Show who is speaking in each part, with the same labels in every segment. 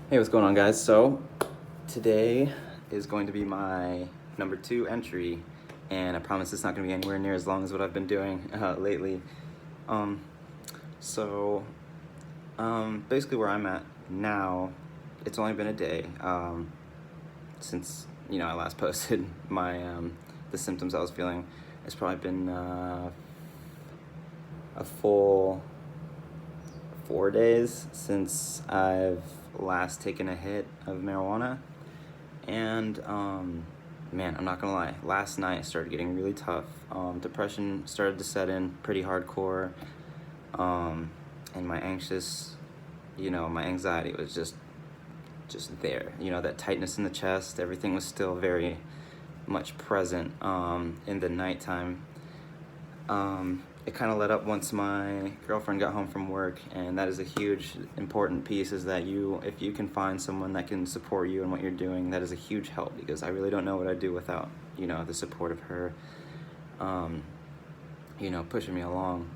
Speaker 1: Hey, what's going on, guys? So today is going to be my number 2 entry, and I promise it's not going to be anywhere near as long as what I've been doing lately. Um, so basically where I'm at now, it's only been a day since I last posted my the symptoms I was feeling. It's probably been a full 4 days since I've last taken a hit of marijuana. And man, I'm not gonna lie, last night started getting really tough. Depression started to set in pretty hardcore. And my anxiety was just there. That tightness in the chest, everything was still very much present in the nighttime. It kind of let up once my girlfriend got home from work, and that is a huge important piece, is that if you can find someone that can support you in what you're doing, that is a huge help, because I really don't know what I'd do without the support of her pushing me along.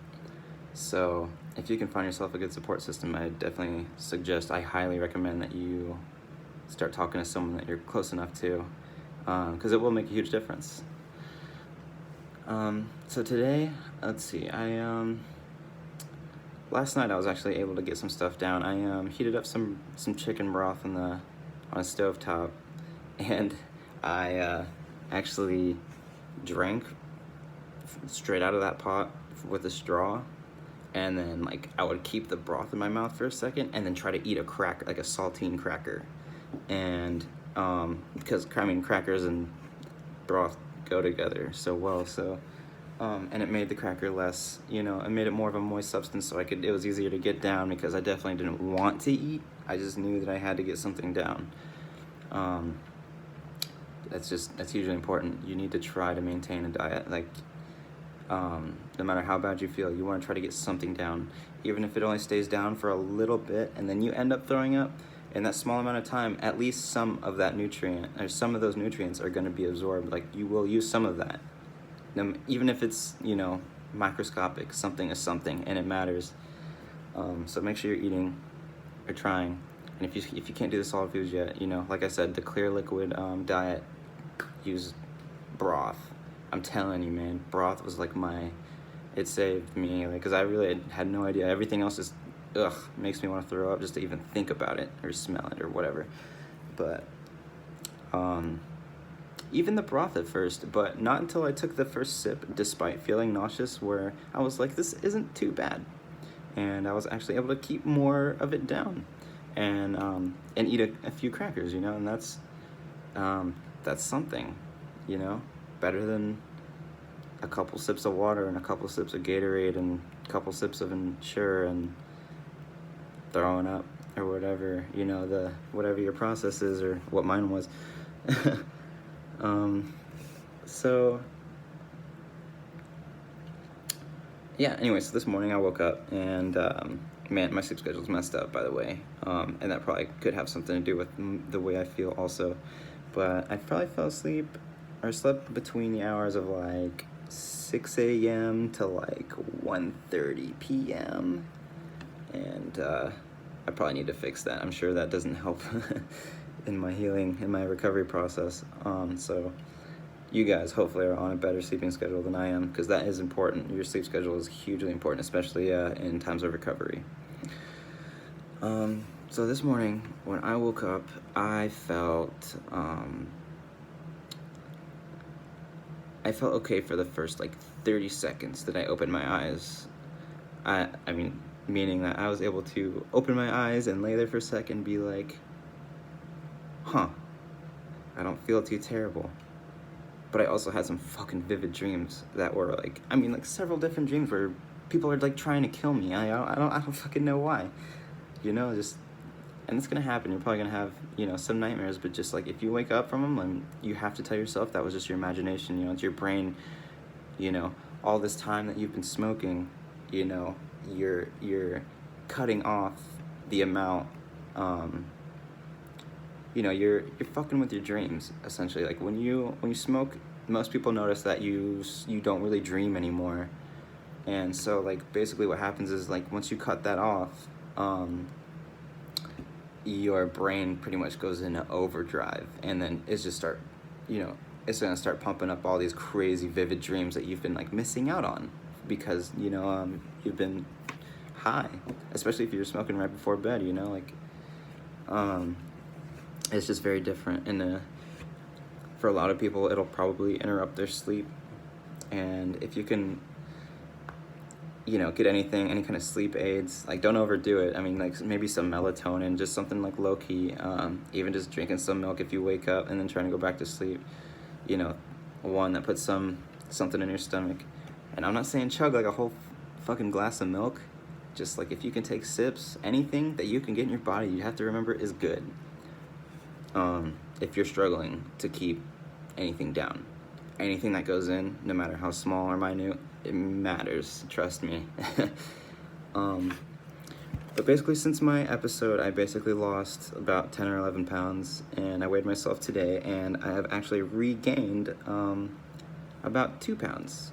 Speaker 1: So if you can find yourself a good support system, I highly recommend that you start talking to someone that you're close enough to, because it will make a huge difference. So today, let's see, last night I was actually able to get some stuff down. I heated up some chicken broth on a stovetop, and I actually drank straight out of that pot with a straw, and then I would keep the broth in my mouth for a second and then try to eat a cracker, like a saltine cracker. And because crackers and broth go together so well, and it made the cracker less, it made it more of a moist substance, so it was easier to get down, because I definitely didn't want to eat. I just knew that I had to get something down. That's hugely important. You need to try to maintain a diet. No matter how bad you feel, you want to try to get something down, even if it only stays down for a little bit, and then you end up throwing up. In that small amount of time, at least some of that nutrient, or some of those nutrients, are going to be absorbed. You will use some of that, even if it's microscopic. Something is something, and it matters. So make sure you're eating or trying. And if you can't do the solid foods yet, like I said, the clear liquid diet, use broth. I'm telling you, man, broth was it saved me, because I really had no idea. Everything else just makes me want to throw up just to even think about it or smell it or whatever. But even the broth at first, but not until I took the first sip, despite feeling nauseous, where I was like, this isn't too bad. And I was actually able to keep more of it down, and eat a few crackers, and that's something, better than a couple sips of water and a couple sips of Gatorade and a couple sips of Ensure and throwing up, or whatever, whatever your process is, or what mine was. So yeah, anyway, so this morning I woke up, and man, my sleep schedule's messed up, by the way, and that probably could have something to do with the way I feel also. But I probably fell asleep or slept between the hours of 6 a.m. to 1:30 p.m. And I probably need to fix that. I'm sure that doesn't help in my healing, in my recovery process. So you guys hopefully are on a better sleeping schedule than I am, because that is important. Your sleep schedule is hugely important, especially in times of recovery. So this morning when I woke up, I felt okay for the first 30 seconds that I opened my eyes. I mean, meaning that I was able to open my eyes and lay there for a second and be like, I don't feel too terrible. But I also had some fucking vivid dreams that were several different dreams where people are trying to kill me. I don't fucking know why, and it's gonna happen. You're probably gonna have some nightmares, but just if you wake up from them, you have to tell yourself that was just your imagination. It's your brain. All this time that you've been smoking, you're cutting off the amount. You're fucking with your dreams, essentially. When you smoke, most people notice that you don't really dream anymore. And so basically what happens is once you cut that off, your brain pretty much goes into overdrive, and then it's just start, it's gonna start pumping up all these crazy vivid dreams that you've been like missing out on because you've been high, especially if you're smoking right before bed. It's just very different, and for a lot of people, it'll probably interrupt their sleep. And if you can, get any kind of sleep aids, like don't overdo it. I mean, like maybe some melatonin, just something like low key. Even just drinking some milk if you wake up and then trying to go back to sleep. One that puts something in your stomach. And I'm not saying chug like a whole fucking glass of milk. Just like if you can take sips, anything that you can get in your body, you have to remember is good. If you're struggling to keep anything down, anything that goes in, no matter how small or minute, it matters, trust me. But basically, since my episode, I basically lost about 10 or 11 pounds, and I weighed myself today, and I have actually regained about 2 pounds,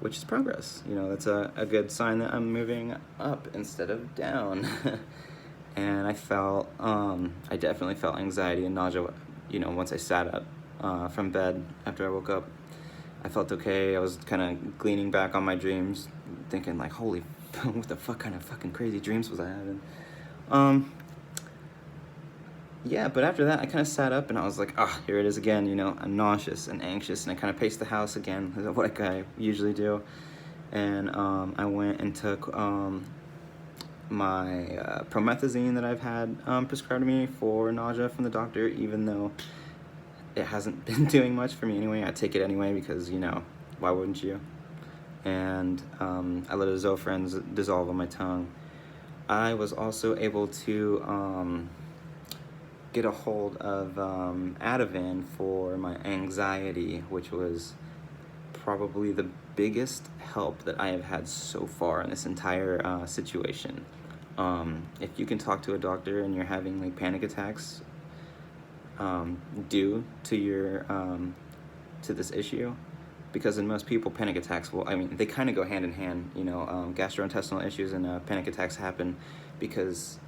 Speaker 1: which is progress. That's a good sign that I'm moving up instead of down. And I definitely felt anxiety and nausea, once I sat up from bed after I woke up. I felt okay. I was kind of gleaning back on my dreams, thinking like, holy, what the fuck kind of fucking crazy dreams was I having? Yeah, but after that, I kind of sat up and I was like, here it is again, I'm nauseous and anxious, and I kind of paced the house again, like I usually do. And I went and took my promethazine that I've had prescribed to me for nausea from the doctor, even though it hasn't been doing much for me anyway. I take it anyway because, why wouldn't you? And I let a Zofran dissolve on my tongue. I was also able to get a hold of Ativan for my anxiety, which was probably the biggest help that I have had so far in this entire situation. If you can talk to a doctor and you're having like panic attacks due to your to this issue, because in most people panic attacks they kind of go hand in hand. Gastrointestinal issues and panic attacks happen because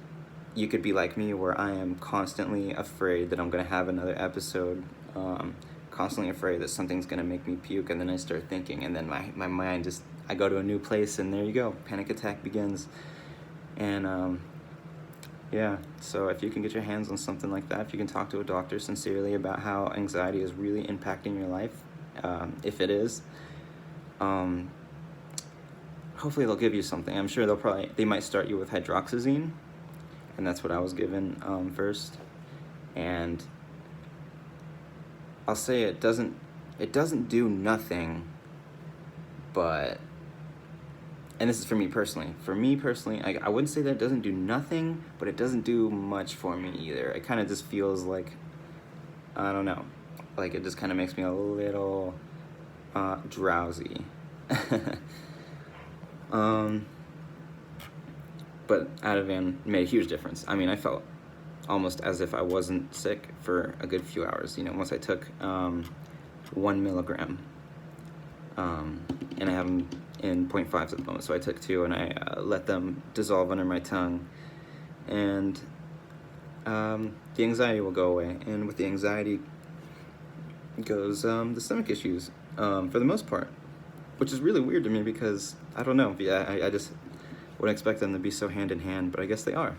Speaker 1: you could be like me, where I am constantly afraid that I'm going to have another episode, constantly afraid that something's going to make me puke, and then I start thinking, and then my mind just, I go to a new place, and there you go, panic attack begins. And yeah, so if you can get your hands on something like that, if you can talk to a doctor sincerely about how anxiety is really impacting your life, if it is, hopefully they'll give you something. I'm sure they might start you with hydroxyzine, and that's what I was given first. And I'll say it doesn't do nothing, but, and this is for me personally. For me personally, I wouldn't say that it doesn't do nothing, but it doesn't do much for me either. It kind of just feels like, I don't know, like it just kind of makes me a little drowsy. But Ativan made a huge difference. I mean, I felt almost as if I wasn't sick for a good few hours. Once I took 1 milligram, and I have them in 0.5s at the moment, so I took 2, and I let them dissolve under my tongue, and the anxiety will go away. And with the anxiety goes the stomach issues, for the most part, which is really weird to me because, I don't know, I just wouldn't expect them to be so hand in hand, but I guess they are.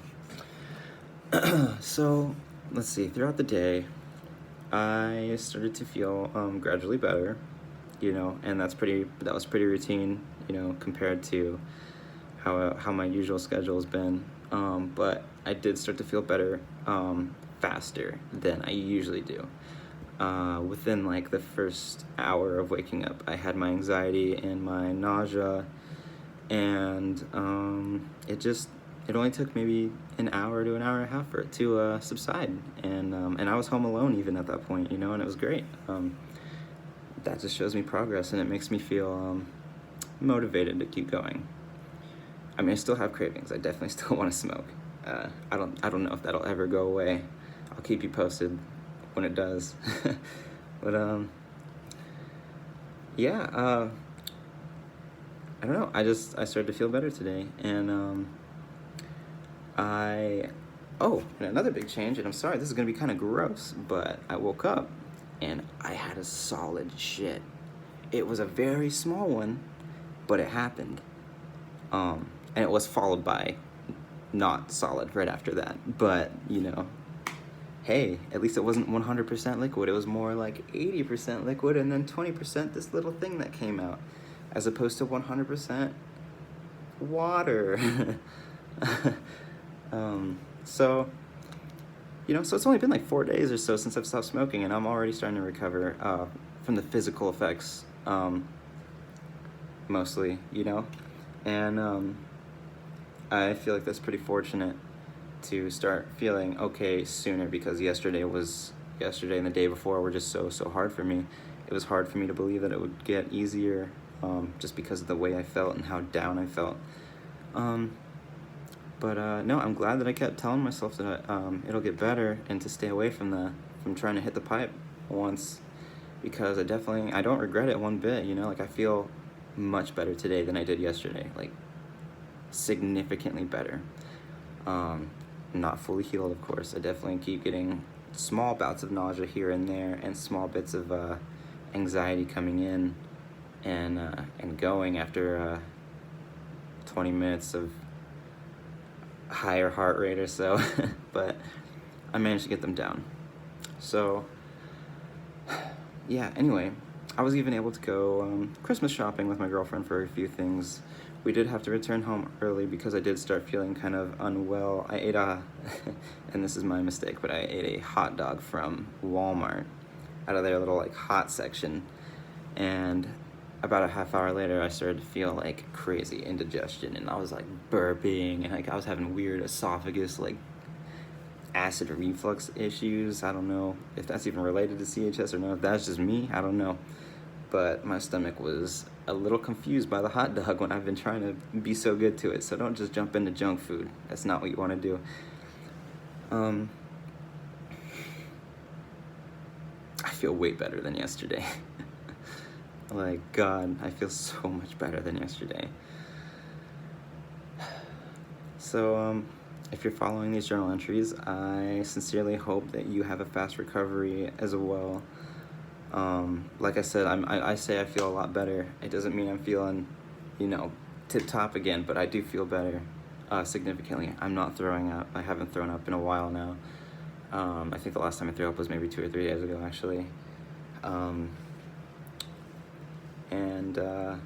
Speaker 1: So, let's see, throughout the day, I started to feel gradually better, and that was pretty routine, compared to how my usual schedule has been. But I did start to feel better faster than I usually do. Within like the first hour of waking up, I had my anxiety and my nausea, and it only took maybe an hour to an hour and a half for it to subside, and I was home alone even at that point, and it was great. That just shows me progress, and it makes me feel motivated to keep going. I mean, I still have cravings. I definitely still want to smoke. I don't know if that'll ever go away. I'll keep you posted when it does. But yeah, I don't know. I started to feel better today, and I Oh, and another big change, and I'm sorry, this is gonna be kind of gross, but I woke up and I had a solid shit. It was a very small one, but it happened. And it was followed by not solid right after that. But, hey, at least it wasn't 100% liquid. It was more like 80% liquid and then 20% this little thing that came out, as opposed to 100% water. So, so it's only been like 4 days or so since I've stopped smoking, and I'm already starting to recover from the physical effects, mostly, and I feel like that's pretty fortunate to start feeling okay sooner, because yesterday and the day before were just so hard for me. It was hard for me to believe that it would get easier, just because of the way I felt and how down I felt. But no, I'm glad that I kept telling myself that it'll get better, and to stay away from trying to hit the pipe once, because I don't regret it one bit. Like, I feel much better today than I did yesterday, like significantly better. Not fully healed, of course. I definitely keep getting small bouts of nausea here and there, and small bits of anxiety coming in and going after 20 minutes of higher heart rate or so. But I managed to get them down. So yeah, anyway, I was even able to go Christmas shopping with my girlfriend for a few things. We did have to return home early because I did start feeling kind of unwell. I ate and this is my mistake, but I ate a hot dog from Walmart out of their little like hot section, and about a half hour later I started to feel like crazy indigestion, and I was like burping, and like I was having weird esophagus, like acid reflux issues. I don't know if that's even related to CHS or not. If that's just me, I don't know. But my stomach was a little confused by the hot dog when I've been trying to be so good to it. So don't just jump into junk food. That's not what you want to do. I feel way better than yesterday. Like, God, I feel so much better than yesterday. So, if you're following these journal entries, I sincerely hope that you have a fast recovery as well. Like I said, I say I feel a lot better. It doesn't mean I'm feeling, tip-top again, but I do feel better significantly. I'm not throwing up. I haven't thrown up in a while now. I think the last time I threw up was maybe 2 or 3 days ago, actually. And I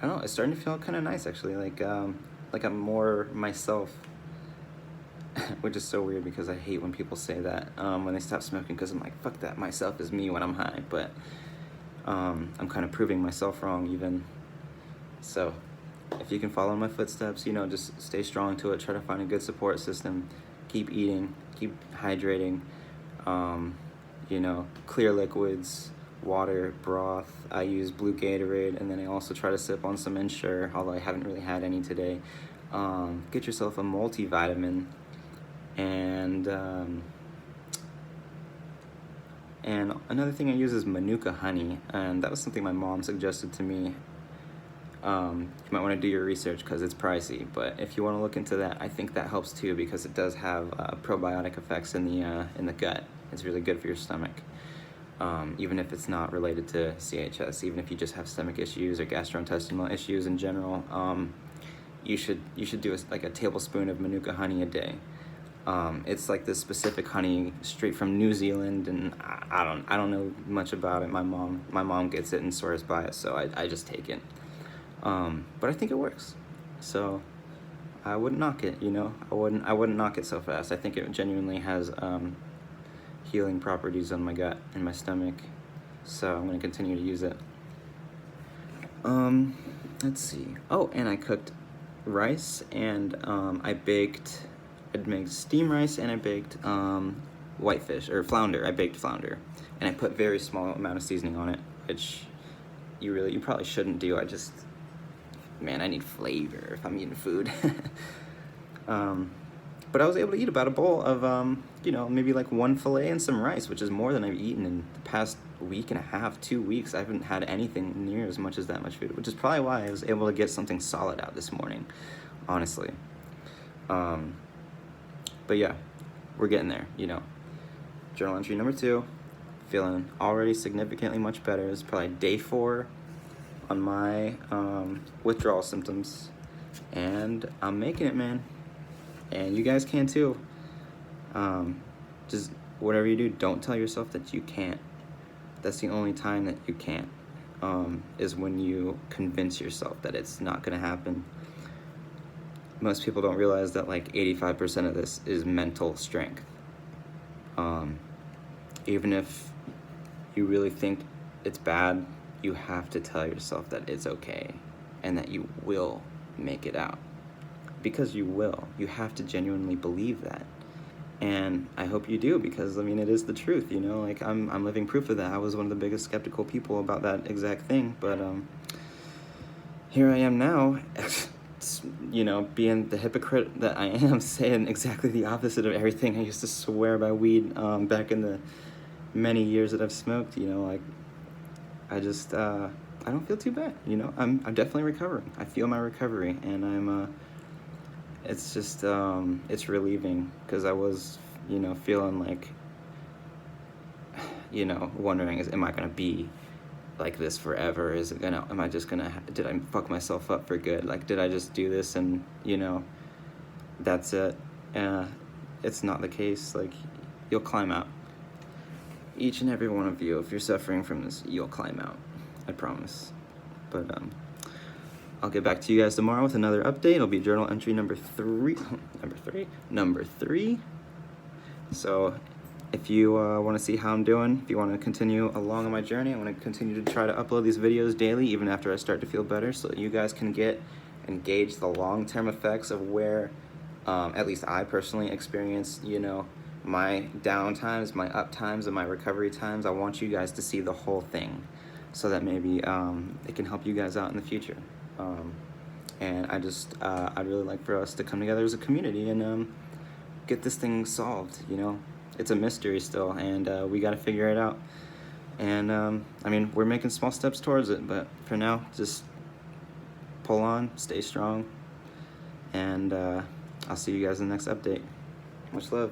Speaker 1: don't know, it's starting to feel kind of nice, actually. Like I'm more myself. Which is so weird, because I hate when people say that when they stop smoking, because I'm like, fuck that, myself is me when I'm high. But I'm kind of proving myself wrong even. So if you can follow my footsteps, just stay strong to it. Try to find a good support system. Keep eating, keep hydrating, clear liquids, water, broth. I use blue Gatorade, and then I also try to sip on some Ensure, although I haven't really had any today. Get yourself a multivitamin. And another thing I use is Manuka honey, and that was something my mom suggested to me. You might want to do your research because it's pricey, but if you want to look into that, I think that helps too, because it does have probiotic effects in the gut. It's really good for your stomach, even if it's not related to CHS. Even if you just have stomach issues or gastrointestinal issues in general, you should do a tablespoon of Manuka honey a day. It's like this specific honey straight from New Zealand, and I don't know much about it. My mom gets it and swears by it, so I just take it. But I think it works, so I wouldn't knock it. I wouldn't knock it so fast. I think it genuinely has healing properties on my gut and my stomach, so I'm gonna continue to use it. Let's see. Oh, and I cooked rice, and I'd made steamed rice, and I baked whitefish, or flounder. I baked flounder, and I put very small amount of seasoning on it, which you probably shouldn't do. I need flavor if I'm eating food. But I was able to eat about a bowl of, maybe like one filet and some rice, which is more than I've eaten in the past week and a half, 2 weeks. I haven't had anything near as much as that much food, which is probably why I was able to get something solid out this morning, honestly. But yeah, we're getting there, you know. Journal entry number 2, feeling already significantly much better. It's probably day 4 on my withdrawal symptoms, and I'm making it, man. And you guys can too. Just whatever you do, don't tell yourself that you can't. That's the only time that you can't, is when you convince yourself that it's not gonna happen. Most people don't realize that like 85% of this is mental strength. Even if you really think it's bad, you have to tell yourself that it's okay and that you will make it out, because you will. You have to genuinely believe that. And I hope you do, because I mean, it is the truth, you know. Like I'm living proof of that. I was one of the biggest skeptical people about that exact thing, but here I am now, you know, being the hypocrite that I am, saying exactly the opposite of everything I used to swear by weed back in the many years that I've smoked. You know, like I just I don't feel too bad, you know. I'm definitely recovering. I feel my recovery, and I'm it's just it's relieving, because I was, you know, feeling like, you know, wondering, am I gonna be like this forever? Is it gonna, am I just gonna, did I fuck myself up for good? Like, did I just do this and, you know, that's it? It's not the case. Like, you'll climb out. Each and every one of you, if you're suffering from this, you'll climb out. I promise. But I'll get back to you guys tomorrow with another update. It'll be journal entry number 3. Number 3. So if you want to see how I'm doing, if you want to continue along on my journey, I want to continue to try to upload these videos daily, even after I start to feel better, so that you guys can get and gauge the long-term effects of where, at least I personally experienced, you know, my down times, my up times, and my recovery times. I want you guys to see the whole thing, so that maybe it can help you guys out in the future. And I'd really like for us to come together as a community and get this thing solved, you know. It's a mystery still, and we got to figure it out. And I mean, we're making small steps towards it, but for now, just pull on, stay strong, and I'll see you guys in the next update. Much love.